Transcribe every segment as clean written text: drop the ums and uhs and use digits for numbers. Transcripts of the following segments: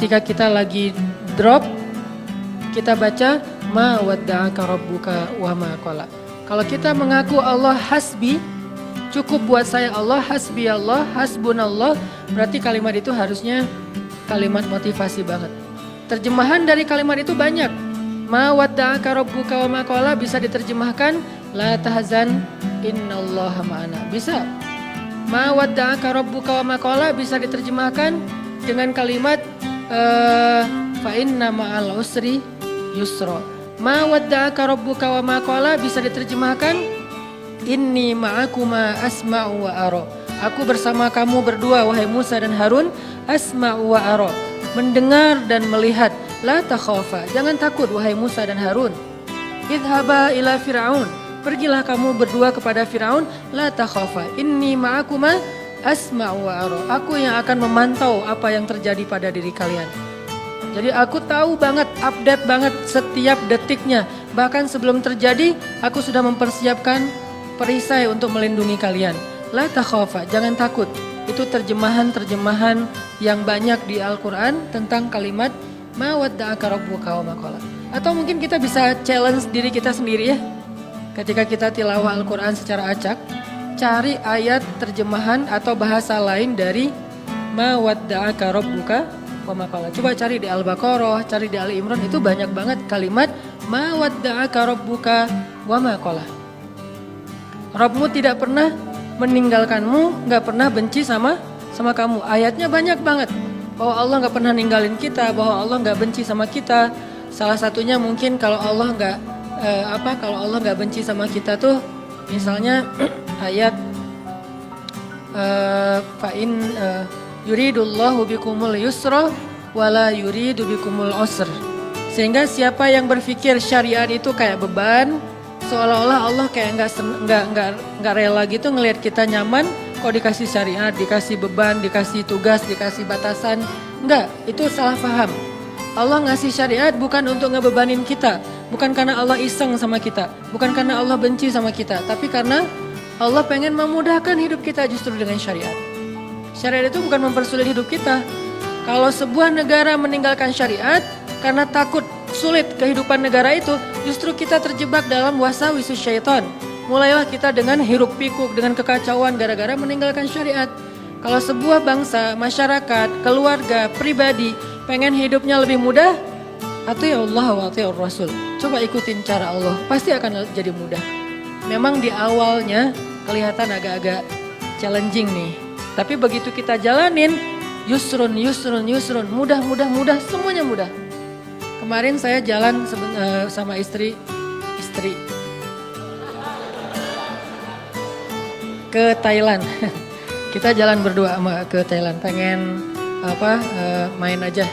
ketika kita lagi drop, kita baca ma wadda'aka rabbuka wa ma qala. Kalau kita mengaku Allah hasbi, cukup buat saya Allah, hasbi Allah, hasbunallah, berarti kalimat itu harusnya kalimat motivasi banget. Terjemahan dari kalimat itu banyak. Ma wadda'aka rabbuka wa ma qala bisa diterjemahkan la tahzan innallaha ma'ana. Bisa. Ma wadda'aka rabbuka wa ma qala bisa diterjemahkan dengan kalimat fa inna ma'al usri yusra. Ma wadda'aka rabbuka wa ma qala bisa diterjemahkan inni ma'akuma asma'u wa ara. Aku bersama kamu berdua wahai Musa dan Harun, asma'u wa ara, mendengar dan melihat. La takhafa, jangan takut wahai Musa dan Harun. Idhaba ila Fir'aun, pergilah kamu berdua kepada Fir'aun. La takhafa, inni ma'akuma asma'u wa ara. Aku yang akan memantau apa yang terjadi pada diri kalian. Jadi aku tahu banget, update banget setiap detiknya. Bahkan sebelum terjadi, aku sudah mempersiapkan perisai untuk melindungi kalian. La takhafa, jangan takut. Itu terjemahan-terjemahan yang banyak di Al-Quran tentang kalimat ma wadda'aka rabbuka wa ma qala. Atau mungkin kita bisa challenge diri kita sendiri ya. Ketika kita tilawah Al-Quran secara acak, cari ayat terjemahan atau bahasa lain dari ma wadda'aka rabbuka wa ma qala. Coba cari di Al-Baqarah, cari di Ali Imran, itu banyak banget kalimat ma wadda'aka rabbuka wa ma qala. Rabbmu tidak pernah meninggalkanmu, gak pernah benci sama kamu. Ayatnya banyak banget. Bahwa Allah gak pernah ninggalin kita, bahwa Allah gak benci sama kita. Salah satunya mungkin kalau Allah gak benci sama kita tuh, misalnya ayat fa'in yuridullahu bikumul yusra wala yuridu bikumul usr. Sehingga siapa yang berpikir syariat itu kayak beban, seolah-olah Allah kayak nggak rela gitu ngelihat kita nyaman. Kok dikasih syariat, dikasih beban, dikasih tugas, dikasih batasan. Enggak, itu salah paham. Allah ngasih syariat bukan untuk ngebebanin kita. Bukan karena Allah iseng sama kita. Bukan karena Allah benci sama kita. Tapi karena Allah pengen memudahkan hidup kita justru dengan syariat. Syariat itu bukan mempersulit hidup kita. Kalau sebuah negara meninggalkan syariat karena takut sulit kehidupan negara itu, justru kita terjebak dalam wasawis syaitan. Mulailah kita dengan hiruk pikuk, dengan kekacauan gara-gara meninggalkan syariat. Kalau sebuah bangsa, masyarakat, keluarga, pribadi pengen hidupnya lebih mudah, atiya Allah wa atiya Rasul. Coba ikutin cara Allah, pasti akan jadi mudah. Memang di awalnya kelihatan agak-agak challenging nih. Tapi begitu kita jalanin, yusrun, mudah, semuanya mudah. Kemarin saya jalan sama istri ke Thailand. Kita jalan berdua ke Thailand, pengen main aja.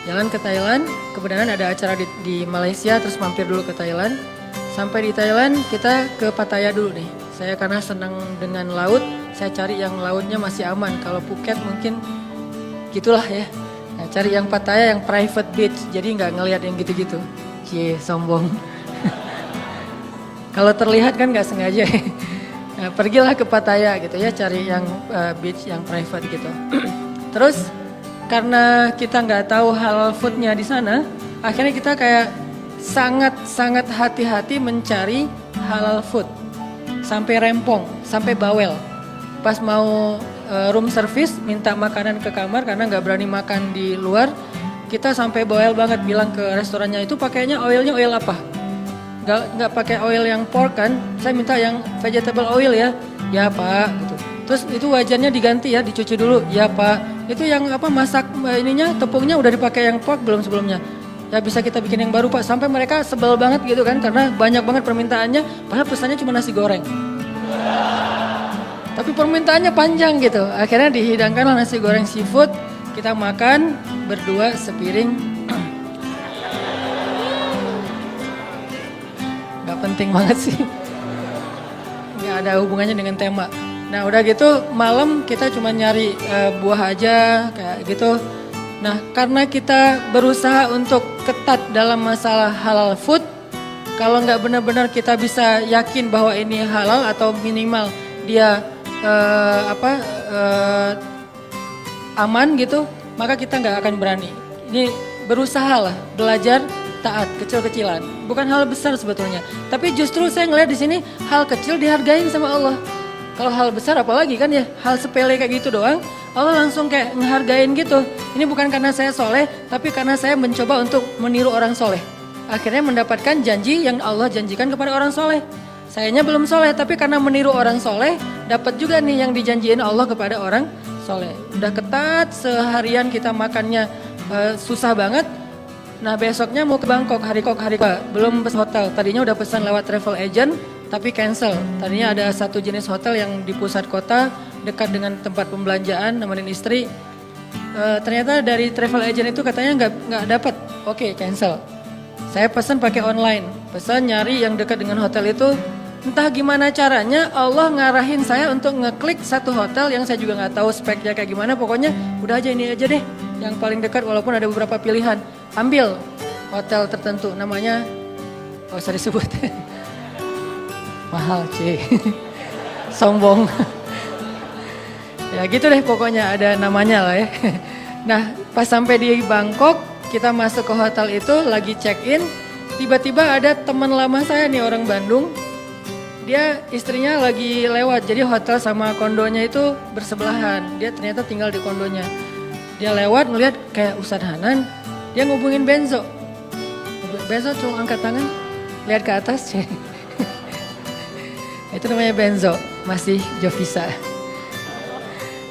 Jalan ke Thailand, kebetulan ada acara di Malaysia, terus mampir dulu ke Thailand. Sampai di Thailand kita ke Pattaya dulu nih. Saya karena senang dengan laut, saya cari yang lautnya masih aman. Kalau Phuket mungkin gitulah ya. Nah, cari yang Pattaya yang private beach, jadi nggak ngelihat yang gitu-gitu. Cie, sombong. Kalau terlihat kan nggak sengaja. Nah, pergilah ke Pattaya gitu ya, cari yang beach yang private gitu. Terus karena kita nggak tahu halal foodnya di sana, akhirnya kita kayak sangat hati-hati mencari halal food. Sampai rempong, sampai bawel. Pas mau room service minta makanan ke kamar karena nggak berani makan di luar, kita sampai bawel banget bilang ke restorannya itu pakainya oilnya oil apa? Nggak pakai oil yang pork kan, saya minta yang vegetable oil ya. Ya Pak gitu. Terus itu wajannya diganti ya, dicuci dulu. Ya Pak. Itu yang masak ininya, tepungnya udah dipakai yang pork belum sebelumnya. Ya bisa kita bikin yang baru Pak. Sampai mereka sebel banget gitu kan, karena banyak banget permintaannya, padahal pesannya cuma nasi goreng. Tapi permintaannya panjang gitu. Akhirnya dihidangkanlah nasi goreng seafood, kita makan berdua sepiring. Penting banget sih, nggak ada hubungannya dengan tema. Nah udah gitu malam kita cuma nyari buah aja kayak gitu. Nah karena kita berusaha untuk ketat dalam masalah halal food, kalau nggak benar-benar kita bisa yakin bahwa ini halal atau minimal dia aman gitu, maka kita nggak akan berani. Ini berusahalah belajar taat kecil-kecilan. Bukan hal besar sebetulnya. Tapi justru saya ngeliat di sini hal kecil dihargain sama Allah. Kalau hal besar apalagi kan ya, hal sepele kayak gitu doang, Allah langsung kayak ngehargain gitu. Ini bukan karena saya soleh, tapi karena saya mencoba untuk meniru orang soleh. Akhirnya mendapatkan janji yang Allah janjikan kepada orang soleh. Sayanya belum soleh, tapi karena meniru orang soleh, dapat juga nih yang dijanjiin Allah kepada orang soleh. Udah ketat, seharian kita makannya susah banget. Nah besoknya mau ke Bangkok, hari kok belum pesan hotel. Tadinya udah pesan lewat travel agent, tapi cancel. Tadinya ada satu jenis hotel yang di pusat kota, dekat dengan tempat pembelanjaan, nemenin istri. Ternyata dari travel agent itu katanya nggak dapat. Oke, cancel. Saya pesan pakai online, pesan nyari yang dekat dengan hotel itu. Entah gimana caranya Allah ngarahin saya untuk ngeklik satu hotel yang saya juga nggak tahu speknya kayak gimana. Pokoknya udah aja ini aja deh, yang paling dekat walaupun ada beberapa pilihan. Ambil hotel tertentu, namanya oh usah disebut. Mahal cuy. Sombong. Ya gitu deh pokoknya ada namanya lah ya. Nah pas sampai di Bangkok kita masuk ke hotel itu lagi check in. Tiba-tiba ada teman lama saya nih orang Bandung. Dia istrinya lagi lewat, jadi hotel sama kondonya itu bersebelahan. Dia ternyata tinggal di kondonya. Dia lewat ngeliat kayak Ustadz Hanan, dia ngubungin Benzo. Benzo cuma angkat tangan, lihat ke atas. Itu namanya Benzo, masih Jovisa.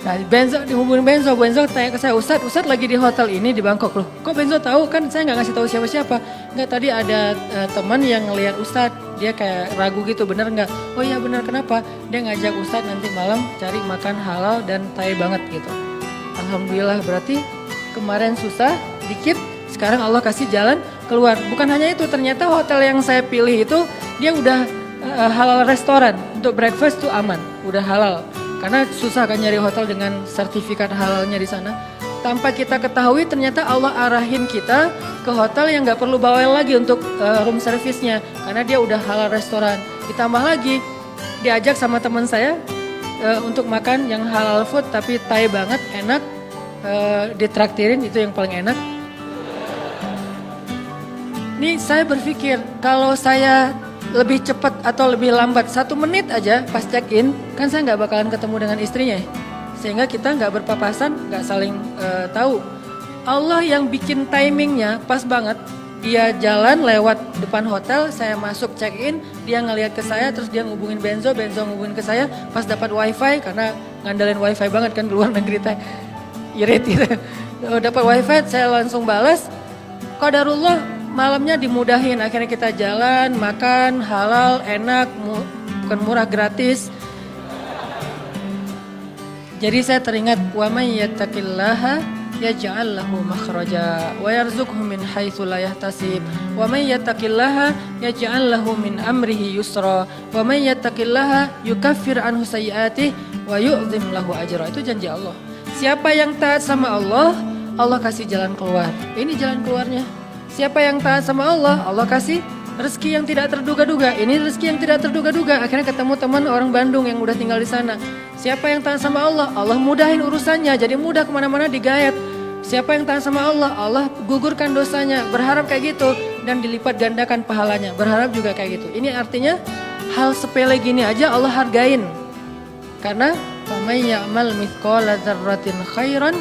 Nah Benzo dihubungin Benzo tanya ke saya, Ustadz lagi di hotel ini di Bangkok loh. Kok Benzo tahu? Kan saya nggak ngasih tahu siapa-siapa. Nggak, tadi ada teman yang ngelihat Ustadz, dia kayak ragu gitu, bener nggak? Oh iya bener, kenapa? Dia ngajak Ustadz nanti malam cari makan halal dan Thai banget gitu. Alhamdulillah, berarti kemarin susah dikit, sekarang Allah kasih jalan keluar. Bukan hanya itu, ternyata hotel yang saya pilih itu dia udah halal restoran, untuk breakfast tuh aman, udah halal. Karena susah kan nyari hotel dengan sertifikat halalnya di sana. Tanpa kita ketahui ternyata Allah arahin kita ke hotel yang gak perlu bawel lagi untuk room service-nya. Karena dia udah halal restoran. Ditambah lagi diajak sama teman saya untuk makan yang halal food tapi Thai banget, enak. Ditraktirin, itu yang paling enak. Nih saya berpikir kalau saya lebih cepat atau lebih lambat 1 menit aja pas check in, kan saya nggak bakalan ketemu dengan istrinya, sehingga kita nggak berpapasan, nggak saling tahu. Allah yang bikin timingnya pas banget. Dia jalan lewat depan hotel, saya masuk check in, dia ngelihat ke saya, terus dia ngubungin Benzo ngubungin ke saya, pas dapat wifi karena ngandelin wifi banget kan di luar negeri teh, irit gitu. Dapat wifi, saya langsung balas, qadarullah. Malamnya dimudahin, akhirnya kita jalan, makan, halal, enak, bukan murah, gratis. Jadi saya teringat, wa may yattaqillaha yaj'al lahu makhraja wa yarzuqhu min haitsu la yahtasib. Wa may yattaqillaha yaj'al lahu min amrihi yusra. Wa may yattaqillaha yukaffir anhu sayyi'atihi wa yu'zim lahu ajra. Itu janji Allah. Siapa yang taat sama Allah, Allah kasih jalan keluar. Ini jalan keluarnya. Siapa yang taat sama Allah, Allah kasih rezeki yang tidak terduga-duga. Ini rezeki yang tidak terduga-duga. Akhirnya ketemu teman orang Bandung yang udah tinggal di sana. Siapa yang taat sama Allah, Allah mudahin urusannya. Jadi mudah kemana-mana digayat. Siapa yang taat sama Allah, Allah gugurkan dosanya. Berharap kayak gitu dan dilipat gandakan pahalanya. Berharap juga kayak gitu. Ini artinya hal sepele gini aja Allah hargain. Karena faman ya'mal mithqala dzarratin khairan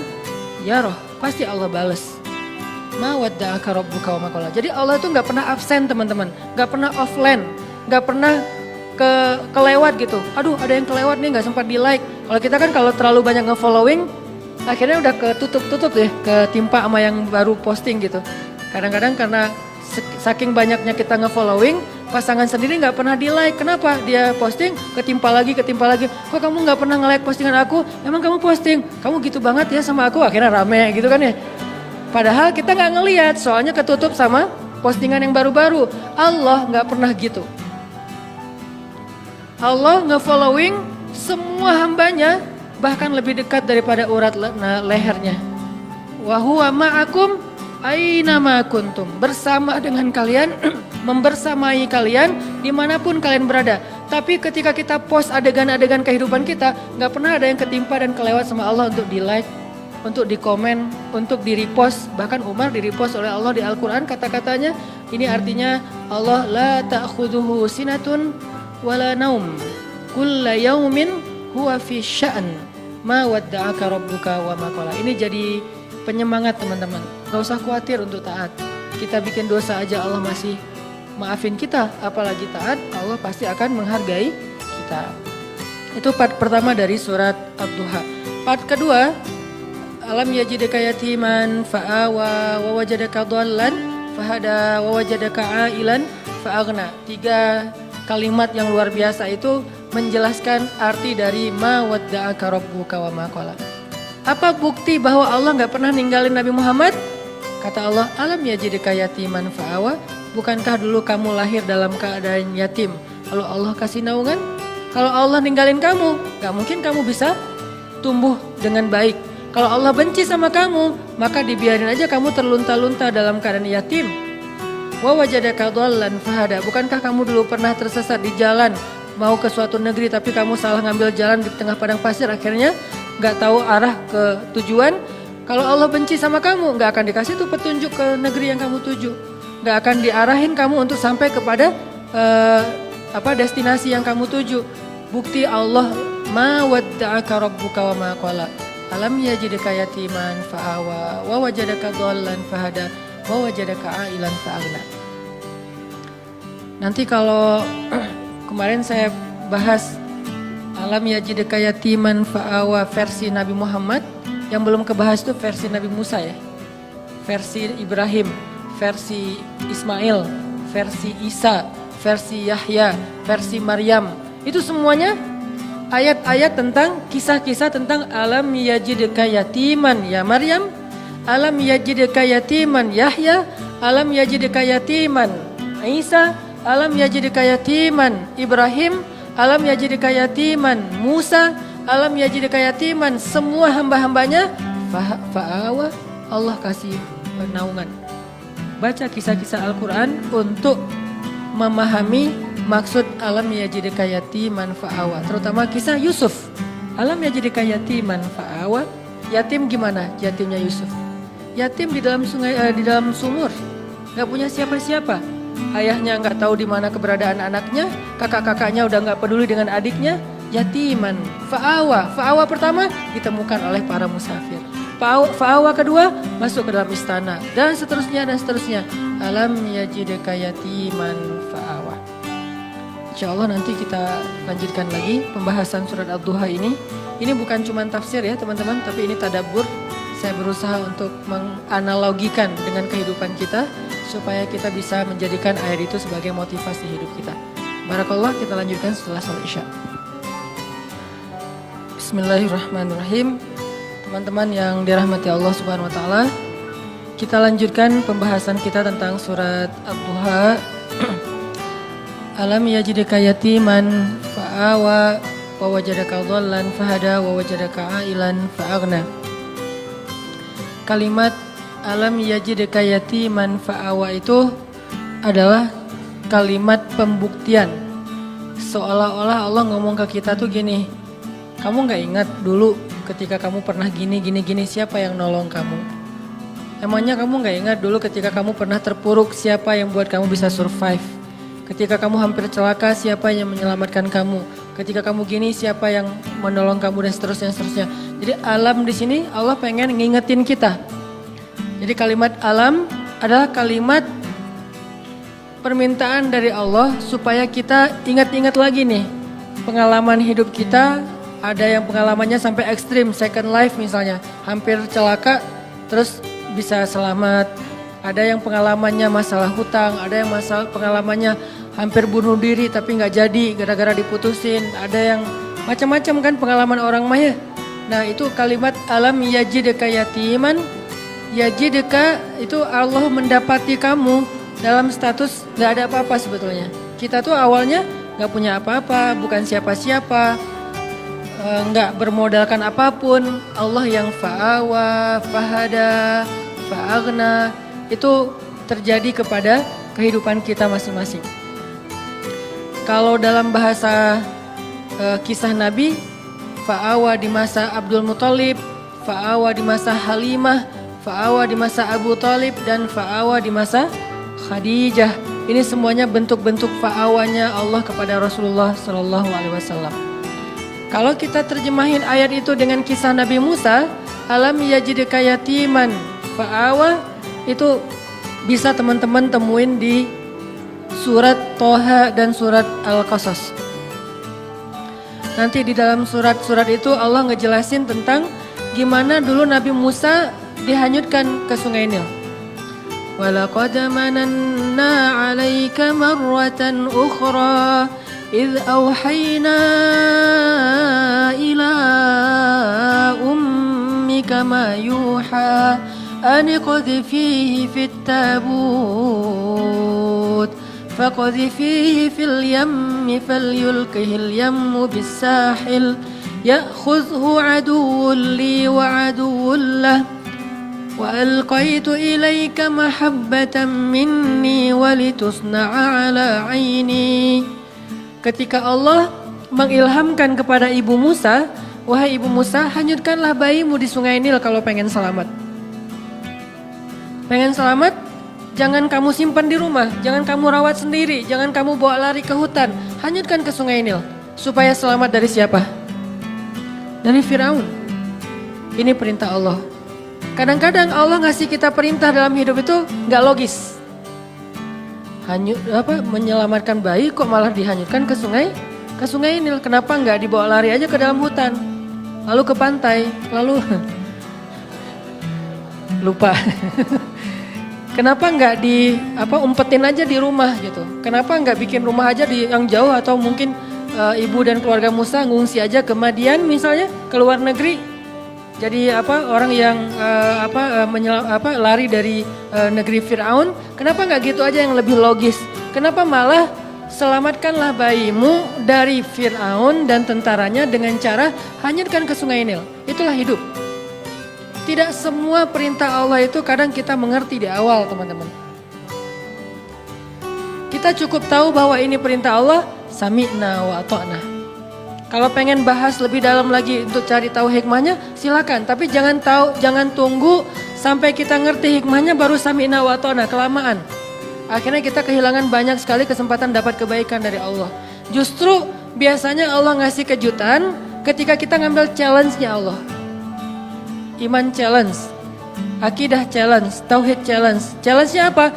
yarah. Pasti Allah bales. Ma wadda'aka rabbuka wa ma qala. Jadi Allah itu nggak pernah absen teman-teman, nggak pernah offline, nggak pernah kelewat gitu. Aduh ada yang kelewat nih nggak sempat di like. Kalau kita kan kalau terlalu banyak nge-following, akhirnya udah ketutup deh, ketimpa sama yang baru posting gitu. Kadang-kadang karena saking banyaknya kita nge-following, pasangan sendiri nggak pernah di like. Kenapa? Dia posting ketimpa lagi. Kok kamu nggak pernah nge-like postingan aku? Emang kamu posting? Kamu gitu banget ya sama aku? Akhirnya rame gitu kan ya. Padahal kita nggak ngelihat, soalnya ketutup sama postingan yang baru-baru. Allah nggak pernah gitu. Allah nge-following semua hambanya, bahkan lebih dekat daripada urat lehernya. Wa huwa ma'akum aina ma kuntum. Bersama dengan kalian, membersamai kalian dimanapun kalian berada. Tapi ketika kita post adegan-adegan kehidupan kita, nggak pernah ada yang ketimpa dan kelewat sama Allah untuk di like, untuk dikomen, untuk di-repost. Bahkan Umar di-repost oleh Allah di Al-Quran kata-katanya. Ini artinya Allah la ta'khuduhu sinatun wala naum. Kulla yaumin huwa fi sya'an. Ma wadda'aka rabbuka wa ma qala. Ini jadi penyemangat teman-teman. Gak usah khawatir untuk taat. Kita bikin dosa aja Allah masih maafin kita. Apalagi taat, Allah pasti akan menghargai kita. Itu part pertama dari surat Ad-Duha. Part kedua, alam yajidaka yatiman fa'awa wa wajadaka dhallan fahada wa wajadaka ailan fa'aghna. 3 kalimat yang luar biasa itu menjelaskan arti dari ma wadda'aka rabbuka wa ma qala. Apa bukti bahwa Allah gak pernah ninggalin Nabi Muhammad? Kata Allah, alam yajidaka yatiman fa'awa. Bukankah dulu kamu lahir dalam keadaan yatim, lalu Allah kasih naungan? Kalau Allah ninggalin kamu, gak mungkin kamu bisa tumbuh dengan baik. Kalau Allah benci sama kamu, maka dibiarin aja kamu terlunta-lunta dalam keadaan yatim. Wa wajadaka dhallan fahada. Bukankah kamu dulu pernah tersesat di jalan, mau ke suatu negeri tapi kamu salah ngambil jalan di tengah padang pasir, akhirnya gak tahu arah ke tujuan. Kalau Allah benci sama kamu, gak akan dikasih tuh petunjuk ke negeri yang kamu tuju. Gak akan diarahin kamu untuk sampai kepada destinasi yang kamu tuju. Bukti Allah, ma wadda'aka rabbuka wa ma qala. Alam yajidaka yatiman fa'awa wa wajadaka dhallan fahada wa wajadaka ailan fa'aghna. Nanti kalau kemarin saya bahas alam yajidaka yatiman fa'awa versi Nabi Muhammad, yang belum kebahas itu versi Nabi Musa ya. Versi Ibrahim, versi Ismail, versi Isa, versi Yahya, versi Maryam. Itu semuanya ayat-ayat tentang kisah-kisah tentang alam yajidka yatiman ya Maryam, alam yajidka yatiman Yahya, alam yajidka yatiman Isa, alam yajidka yatiman Ibrahim, alam yajidka yatiman Musa, alam yajidka yatiman semua hamba-hambanya. Fa'awa, Allah kasih naungan. Baca kisah-kisah Al-Quran untuk memahami maksud alam yajidka yatiman fa'awa, terutama kisah Yusuf. Alam yajidka yatiman fa'awa. Yatim gimana? Yatimnya Yusuf. Yatim di dalam sungai, di dalam sumur, nggak punya siapa-siapa. Ayahnya nggak tahu di mana keberadaan anaknya, kakak-kakaknya udah nggak peduli dengan adiknya. Yatiman fa'awa. Fa'awa pertama ditemukan oleh para musafir. Fa'awa kedua masuk ke dalam istana dan seterusnya dan seterusnya. Alam yajidka yatiman fa'awa. Insyaallah nanti kita lanjutkan lagi pembahasan surat Ad-Duha ini. Ini bukan cuma tafsir ya teman-teman, tapi ini tadabbur. Saya berusaha untuk menganalogikan dengan kehidupan kita supaya kita bisa menjadikan ayat itu sebagai motivasi hidup kita. Barakallah, kita lanjutkan setelah salat Isya. Bismillahirrahmanirrahim. Teman-teman yang dirahmati Allah Subhanahu wa taala, kita lanjutkan pembahasan kita tentang surat Ad-Duha. Alam yajidka yatiman fa'awa wa wajadaka dhallan fahada wa wajadaka ailan fa'aghna. Kalimat alam yajidka yatiman fa'awa itu adalah kalimat pembuktian. Seolah-olah Allah ngomong ke kita tuh gini, kamu gak ingat dulu ketika kamu pernah gini, siapa yang nolong kamu? Emangnya kamu gak ingat dulu ketika kamu pernah terpuruk, siapa yang buat kamu bisa survive? Ketika kamu hampir celaka, siapa yang menyelamatkan kamu? Ketika kamu gini, siapa yang menolong kamu dan seterusnya. Jadi alam di sini Allah pengen ngingetin kita. Jadi kalimat alam adalah kalimat permintaan dari Allah supaya kita ingat-ingat lagi nih pengalaman hidup kita. Ada yang pengalamannya sampai ekstrim, second life misalnya, hampir celaka terus bisa selamat. Ada yang pengalamannya masalah hutang, ada yang pengalamannya hampir bunuh diri tapi nggak jadi gara-gara diputusin. Ada yang macam-macam kan pengalaman orang mah ya. Nah itu kalimat alam yajidka yatiman. Yajidka itu Allah mendapati kamu dalam status nggak ada apa-apa sebetulnya. Kita tuh awalnya nggak punya apa-apa, bukan siapa-siapa, nggak bermodalkan apapun. Allah yang fa'awa, fahada, fa'aghna itu terjadi kepada kehidupan kita masing-masing. Kalau dalam bahasa kisah Nabi, fa'awa di masa Abdul Muthalib, fa'awa di masa Halimah, fa'awa di masa Abu Talib, dan fa'awa di masa Khadijah. Ini semuanya bentuk-bentuk fa'awanya Allah kepada Rasulullah Sallallahu Alaihi Wasallam. Kalau kita terjemahin ayat itu dengan kisah Nabi Musa, alam yajidka yatiman fa'awa, itu bisa teman-teman temuin di surat Toha dan surat Al-Qasas. Nanti di dalam surat-surat itu Allah ngejelasin tentang gimana dulu Nabi Musa dihanyutkan ke Sungai Nil. Walaqad mananna 'alaika marratan ukhra idh awhayna ila ummika ma yuha an qadhifihi fit tabut فقذفيه في اليم فليلقه اليم بالساحل يأخذه عدو لي وعدو له وألقيت إليك محبة مني ولتصنع على عيني. Ketika Allah mengilhamkan kepada ibu Musa, wahai ibu Musa, hanyutkanlah bayimu di Sungai Nil kalau pengen selamat. Pengen selamat? Jangan kamu simpan di rumah, jangan kamu rawat sendiri, jangan kamu bawa lari ke hutan. Hanyutkan ke Sungai Nil. Supaya selamat dari siapa? Dari Firaun. Ini perintah Allah. Kadang-kadang Allah ngasih kita perintah dalam hidup itu gak logis. Menyelamatkan bayi kok malah dihanyutkan ke Sungai Nil. Kenapa gak dibawa lari aja ke dalam hutan? Lalu ke pantai, lalu lupa. Kenapa nggak umpetin aja di rumah gitu? Kenapa nggak bikin rumah aja di yang jauh, atau mungkin ibu dan keluarga Musa ngungsi aja ke Madian misalnya, ke luar negeri. Jadi orang yang lari dari negeri Firaun. Kenapa nggak gitu aja yang lebih logis? Kenapa malah selamatkanlah bayimu dari Firaun dan tentaranya dengan cara hanyutkan ke Sungai Nil? Itulah hidup. Tidak semua perintah Allah itu kadang kita mengerti di awal, teman-teman. Kita cukup tahu bahwa ini perintah Allah, sami'na wa ata'na. Kalau pengen bahas lebih dalam lagi untuk cari tahu hikmahnya, silakan. Tapi jangan tunggu sampai kita ngerti hikmahnya baru sami'na wa ata'na, kelamaan. Akhirnya kita kehilangan banyak sekali kesempatan dapat kebaikan dari Allah. Justru biasanya Allah ngasih kejutan ketika kita ngambil challenge-nya Allah. Iman challenge, akidah challenge, tauhid challenge. Challenge-nya apa?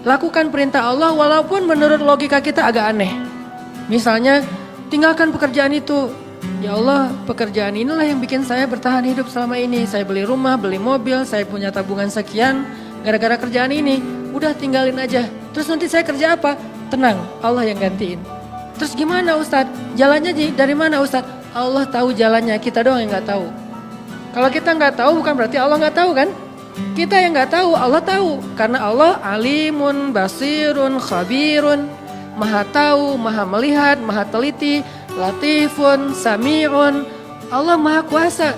Lakukan perintah Allah walaupun menurut logika kita agak aneh. Misalnya, tinggalkan pekerjaan itu. Ya Allah, pekerjaan inilah yang bikin saya bertahan hidup selama ini. Saya beli rumah, beli mobil, saya punya tabungan sekian gara-gara kerjaan ini. Udah tinggalin aja. Terus nanti saya kerja apa? Tenang, Allah yang gantiin. Terus gimana Ustadz? Jalannya dari mana Ustadz? Allah tahu jalannya, kita doang yang gak tahu. Kalau kita nggak tahu bukan berarti Allah nggak tahu kan? Kita yang nggak tahu, Allah tahu. Karena Allah alimun, basirun, khabirun, maha tahu, maha melihat, maha teliti, latifun, sami'un. Allah maha kuasa.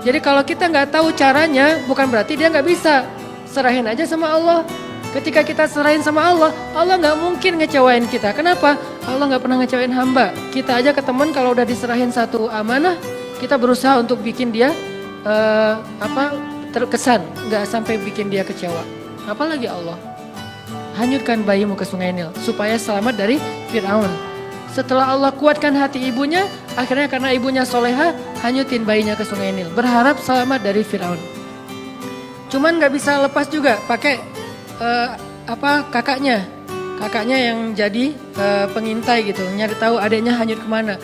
Jadi kalau kita nggak tahu caranya bukan berarti dia nggak bisa. Serahin aja sama Allah. Ketika kita serahin sama Allah, Allah nggak mungkin ngecewain kita. Kenapa? Allah nggak pernah ngecewain hamba. Kita aja ke teman kalau udah diserahin satu amanah, kita berusaha untuk bikin dia terkesan, nggak sampai bikin dia kecewa. Apalagi Allah. Hanyutkan bayimu ke Sungai Nil supaya selamat dari Firaun. Setelah Allah kuatkan hati ibunya, akhirnya karena ibunya soleha, hanyutin bayinya ke Sungai Nil, berharap selamat dari Firaun. Cuman nggak bisa lepas juga, pakai kakaknya yang jadi pengintai gitu, nyari tahu adiknya hanyut kemana.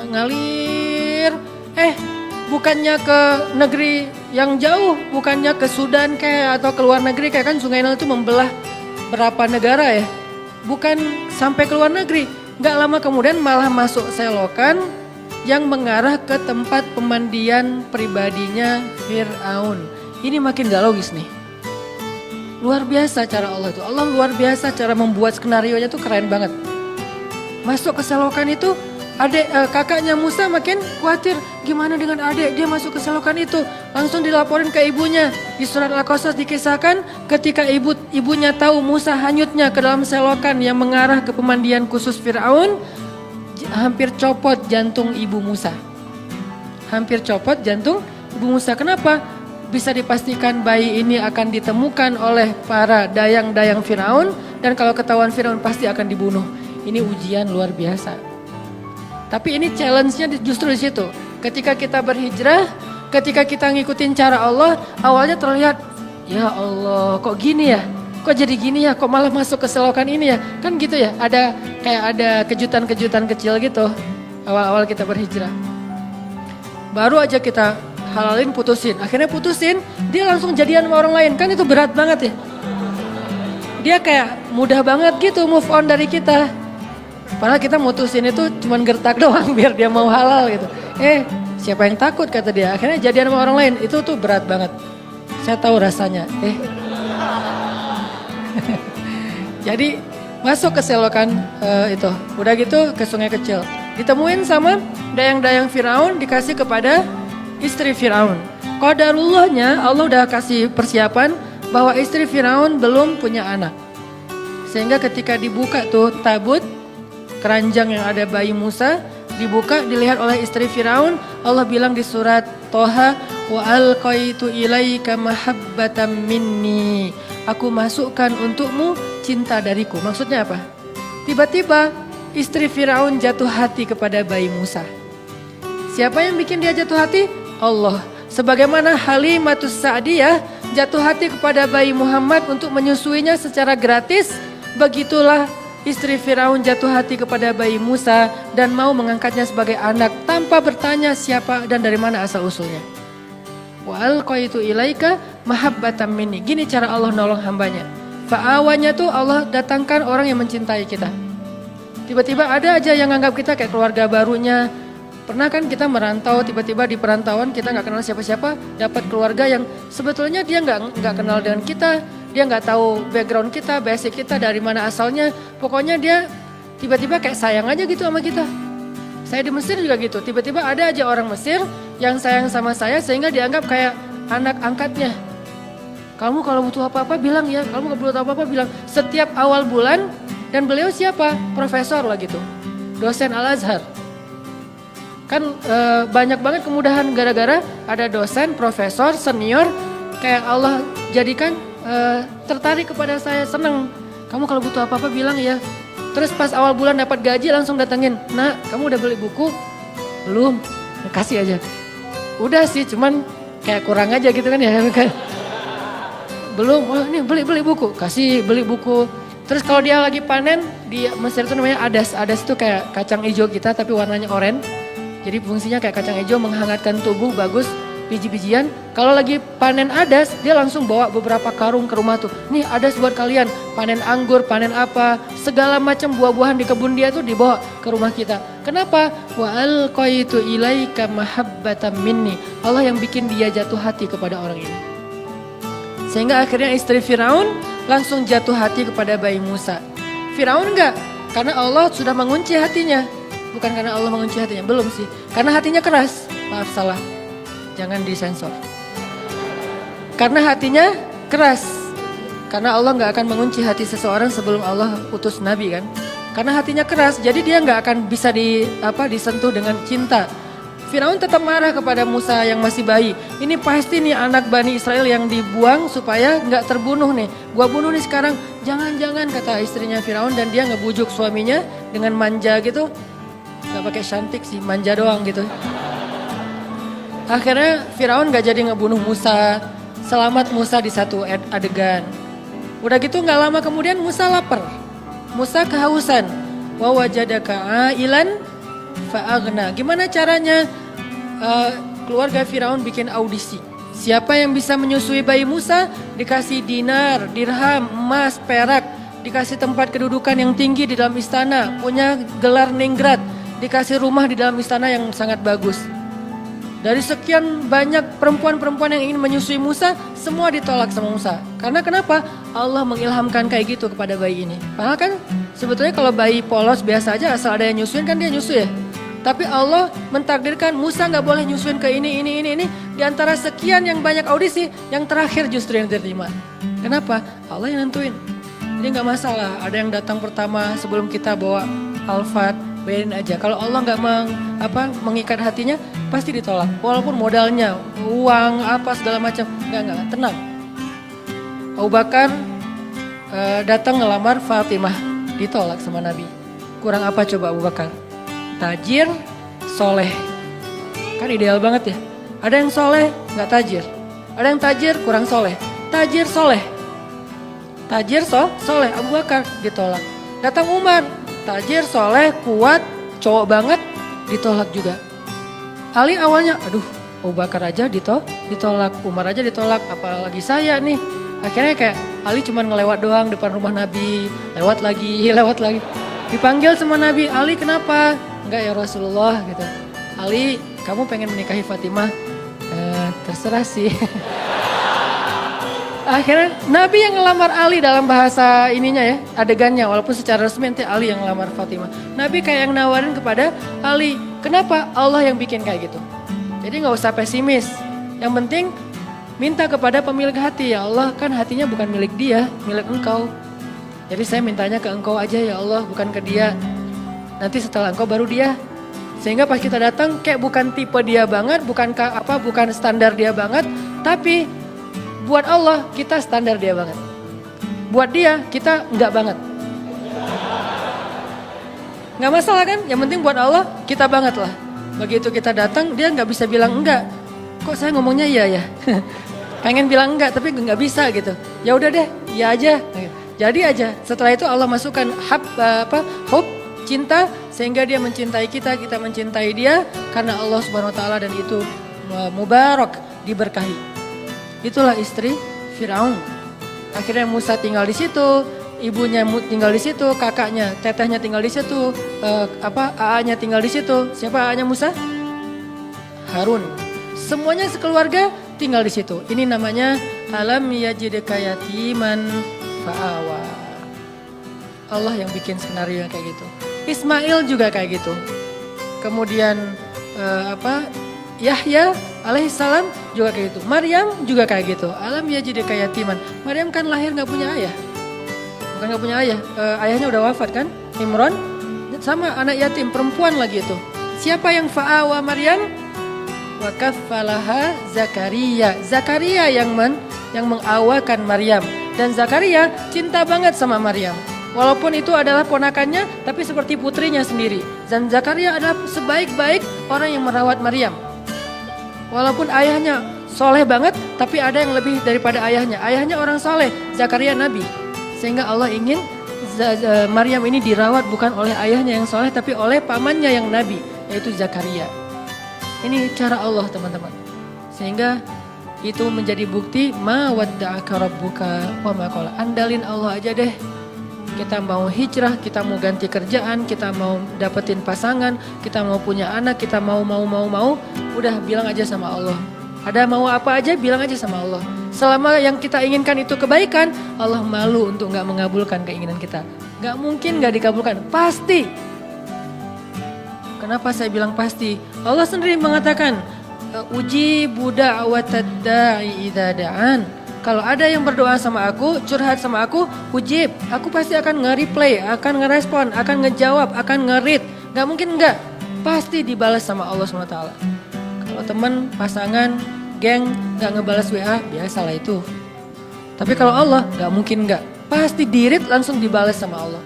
Ngalir, bukannya ke negeri yang jauh, bukannya ke Sudan kayak atau ke luar negeri kayak kan Sungai Nil itu membelah berapa negara ya. Bukan sampai ke luar negeri. Gak lama kemudian malah masuk selokan yang mengarah ke tempat pemandian pribadinya Fir'aun. Ini makin gak logis nih. Luar biasa cara Allah itu. Allah luar biasa cara membuat skenario-nya tuh keren banget. Masuk ke selokan itu, kakaknya Musa makin khawatir, gimana dengan adik, dia masuk ke selokan itu. Langsung dilaporin ke ibunya. Di surat Al-Qasas dikisahkan ketika ibunya tahu Musa hanyutnya ke dalam selokan yang mengarah ke pemandian khusus Fir'aun, hampir copot jantung ibu Musa. Hampir copot jantung Ibu Musa. Kenapa? Bisa dipastikan bayi ini akan ditemukan oleh para dayang-dayang Firaun dan kalau ketahuan Firaun pasti akan dibunuh. Ini ujian luar biasa. Tapi ini challenge-nya justru di situ. Ketika kita berhijrah, ketika kita ngikutin cara Allah, awalnya terlihat, ya Allah kok gini ya? Kok jadi gini ya? Kok malah masuk ke selokan ini ya? Kan gitu ya, ada kejutan-kejutan kecil gitu awal-awal kita berhijrah. Baru aja kita halalin putusin, akhirnya putusin, dia langsung jadian sama orang lain, kan itu berat banget ya. Dia kayak mudah banget gitu move on dari kita. Padahal kita mutusin itu cuman gertak doang biar dia mau halal gitu. Siapa yang takut kata dia, akhirnya jadian sama orang lain, itu tuh berat banget. Saya tahu rasanya. Jadi masuk ke selokan itu, udah gitu ke sungai kecil. Ditemuin sama dayang-dayang Firaun, dikasih kepada istri Firaun. Qadarullahnya Allah udah kasih persiapan bahwa istri Firaun belum punya anak. Sehingga ketika dibuka tuh tabut, keranjang yang ada bayi Musa, dibuka dilihat oleh istri Firaun. Allah bilang di surat Toha, wa alqaitu ilaika mahabbatan minni. Aku masukkan untukmu cinta dariku. Maksudnya apa? Tiba-tiba istri Firaun jatuh hati kepada bayi Musa. Siapa yang bikin dia jatuh hati? Allah. Sebagaimana Halimatus Sa'diyah jatuh hati kepada bayi Muhammad untuk menyusuinya secara gratis, begitulah istri Firaun jatuh hati kepada bayi Musa dan mau mengangkatnya sebagai anak tanpa bertanya siapa dan dari mana asal usulnya. Wa alqaitu ilaika mahabbatan minni. Gini cara Allah nolong hambanya. Fa'awanya tuh Allah datangkan orang yang mencintai kita. Tiba-tiba ada aja yang nganggap kita kayak keluarga barunya. Pernah kan kita merantau, tiba-tiba di perantauan kita nggak kenal siapa-siapa, dapat keluarga yang sebetulnya dia nggak kenal dengan kita, dia nggak tahu background kita, basic kita dari mana asalnya. Pokoknya dia tiba-tiba kayak sayang aja gitu sama kita. Saya di Mesir juga gitu, tiba-tiba ada aja orang Mesir yang sayang sama saya sehingga dianggap kayak anak angkatnya. Kamu kalau butuh apa-apa bilang ya, kamu kalau butuh apa-apa bilang. Setiap awal bulan, dan beliau siapa? Profesor lah gitu, dosen Al-Azhar. Kan banyak banget kemudahan gara-gara ada dosen, profesor, senior, kayak Allah jadikan tertarik kepada saya, seneng. Kamu kalau butuh apa-apa bilang ya. Terus pas awal bulan dapat gaji langsung datengin, nah kamu udah beli buku? Belum, kasih aja. Udah sih, cuman kayak kurang aja gitu kan ya. Belum, oh ini beli buku, kasih beli buku. Terus kalau dia lagi panen, di Mesir itu namanya adas. Adas itu kayak kacang hijau kita tapi warnanya oranye. Jadi fungsinya kayak kacang hijau menghangatkan tubuh, bagus, biji-bijian. Kalau lagi panen adas, dia langsung bawa beberapa karung ke rumah tuh. Nih adas buat kalian, panen anggur, panen apa, segala macam buah-buahan di kebun dia tuh dibawa ke rumah kita. Kenapa? Wa alqaitu ilaika mahabbatan minni. Allah yang bikin dia jatuh hati kepada orang ini. Sehingga akhirnya istri Firaun langsung jatuh hati kepada bayi Musa. Firaun enggak, karena Allah sudah mengunci hatinya. Bukan karena Allah mengunci hatinya, belum sih. Karena hatinya keras, maaf salah, jangan disensor. Karena hatinya keras. Karena Allah gak akan mengunci hati seseorang sebelum Allah utus Nabi kan. Karena hatinya keras, jadi dia gak akan bisa disentuh dengan cinta. Firaun tetap marah kepada Musa yang masih bayi. Ini pasti nih anak Bani Israel yang dibuang supaya gak terbunuh nih. Gua bunuh nih sekarang, jangan-jangan kata istrinya Firaun. Dan dia ngebujuk suaminya dengan manja gitu. Gak pakai cantik sih, manja doang gitu. Akhirnya Firaun gak jadi ngebunuh Musa. Selamat Musa di satu adegan. Udah gitu gak lama kemudian Musa lapar. Musa kehausan. Wa wajadaka ailan fa'aghna. Gimana caranya? Keluarga Firaun bikin audisi. Siapa yang bisa menyusui bayi Musa? Dikasih dinar, dirham, emas, perak. Dikasih tempat kedudukan yang tinggi di dalam istana. Punya gelar ningrat. Dikasih rumah di dalam istana yang sangat bagus. Dari sekian banyak perempuan-perempuan yang ingin menyusui Musa, semua ditolak sama Musa. Karena kenapa? Allah mengilhamkan kayak gitu kepada bayi ini. Padahal kan sebetulnya kalau bayi polos biasa aja asal ada yang nyusuin kan dia nyusu ya. Tapi Allah mentakdirkan Musa gak boleh nyusuin ke ini. Di antara sekian yang banyak audisi, yang terakhir justru yang diterima. Kenapa? Allah yang nentuin. Jadi gak masalah, ada yang datang pertama sebelum kita bawa Alphard, Bayangin aja, kalau Allah nggak mengikat hatinya, pasti ditolak. Walaupun modalnya, uang, apa segala macam, nggak, tenang. Abu Bakar datang ngelamar Fatimah, ditolak sama Nabi. Kurang apa coba Abu Bakar? Tajir, soleh. Kan ideal banget ya. Ada yang soleh, nggak tajir. Ada yang tajir, kurang soleh. Tajir, soleh. Tajir, soleh. Abu Bakar ditolak. Datang Umar, tajir, soleh, kuat, cowok banget, ditolak juga. Ali awalnya, aduh Abu Bakar aja ditolak, Umar aja ditolak, apalagi saya nih. Akhirnya kayak Ali cuma ngelewat doang depan rumah Nabi, lewat lagi. Dipanggil sama Nabi, Ali kenapa? Enggak ya Rasulullah gitu. Ali, kamu pengen menikahi Fatimah? Terserah sih. Akhirnya Nabi yang ngelamar Ali dalam bahasa ininya ya, adegannya, walaupun secara resmi nanti Ali yang ngelamar Fatimah. Nabi kayak yang nawarin kepada Ali, kenapa? Allah yang bikin kayak gitu. Jadi gak usah pesimis, yang penting minta kepada pemilik hati. Ya Allah, kan hatinya bukan milik dia, milik engkau. Jadi saya mintanya ke engkau aja ya Allah, bukan ke dia. Nanti setelah engkau baru dia. Sehingga pas kita datang kayak bukan tipe dia banget, bukan standar dia banget, tapi buat Allah kita standar dia banget. Buat dia kita enggak banget. Enggak masalah kan? Yang penting buat Allah kita banget lah. Begitu kita datang dia enggak bisa bilang enggak. Kok saya ngomongnya iya ya? Pengen bilang enggak tapi enggak bisa gitu. Ya udah deh, iya aja. Jadi aja. Setelah itu Allah masukkan hub, cinta, sehingga dia mencintai kita mencintai dia karena Allah Subhanahu wa taala, dan itu mubarak, diberkahi. Itulah istri Firaun. Akhirnya Musa tinggal di situ, ibunya tinggal di situ, kakaknya, tetehnya tinggal di situ, AA-nya tinggal di situ. Siapa AA-nya Musa? Harun. Semuanya sekeluarga tinggal di situ. Ini namanya alam yajidka yatiman fa'awa. Allah yang bikin skenario yang kayak gitu. Ismail juga kayak gitu. Kemudian Yahya alaihissalam juga kayak gitu. Maryam juga kayak gitu. Alam yajidka yatiman. Maryam kan lahir nggak punya ayah. Bukan nggak punya ayah. Ayahnya udah wafat kan? Imran sama anak yatim perempuan lagi itu. Siapa yang fa'awa Maryam? Wa kaffalaha Zakaria. Zakaria yang mengawakan Maryam. Dan Zakaria cinta banget sama Maryam. Walaupun itu adalah ponakannya, tapi seperti putrinya sendiri. Dan Zakaria adalah sebaik-baik orang yang merawat Maryam. Walaupun ayahnya soleh banget, tapi ada yang lebih daripada ayahnya. Ayahnya orang soleh, Zakaria nabi. Sehingga Allah ingin Maryam ini dirawat bukan oleh ayahnya yang soleh, tapi oleh pamannya yang nabi, yaitu Zakaria. Ini cara Allah teman-teman. Sehingga itu menjadi bukti ma wadda'aka rabbuka wa ma qala. Andalin Allah aja deh. Kita mau hijrah, kita mau ganti kerjaan, kita mau dapetin pasangan, kita mau punya anak, kita mau, udah bilang aja sama Allah. Ada mau apa aja bilang aja sama Allah. Selama yang kita inginkan itu kebaikan, Allah malu untuk gak mengabulkan keinginan kita. Gak mungkin gak dikabulkan, pasti. Kenapa saya bilang pasti? Allah sendiri mengatakan, ujibu da'watad da'i idza da'an. Kalau ada yang berdoa sama aku, curhat sama aku, ujib. Aku pasti akan nge-replay, akan ngerespon, akan ngejawab, akan nge-read. Gak mungkin enggak. Pasti dibalas sama Allah SWT. Kalau teman, pasangan, geng gak ngebalas WA, biasalah itu. Tapi kalau Allah, gak mungkin enggak. Pasti di-read langsung dibalas sama Allah.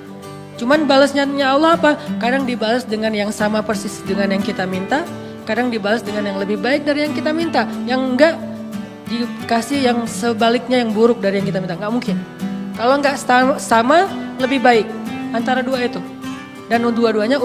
Cuman balasnya Allah apa? Kadang dibalas dengan yang sama persis dengan yang kita minta. Kadang dibalas dengan yang lebih baik dari yang kita minta. Yang enggak, dikasih yang sebaliknya, yang buruk dari yang kita minta. Nggak mungkin. Kalau nggak sama lebih baik antara dua itu. Dan dua-duanya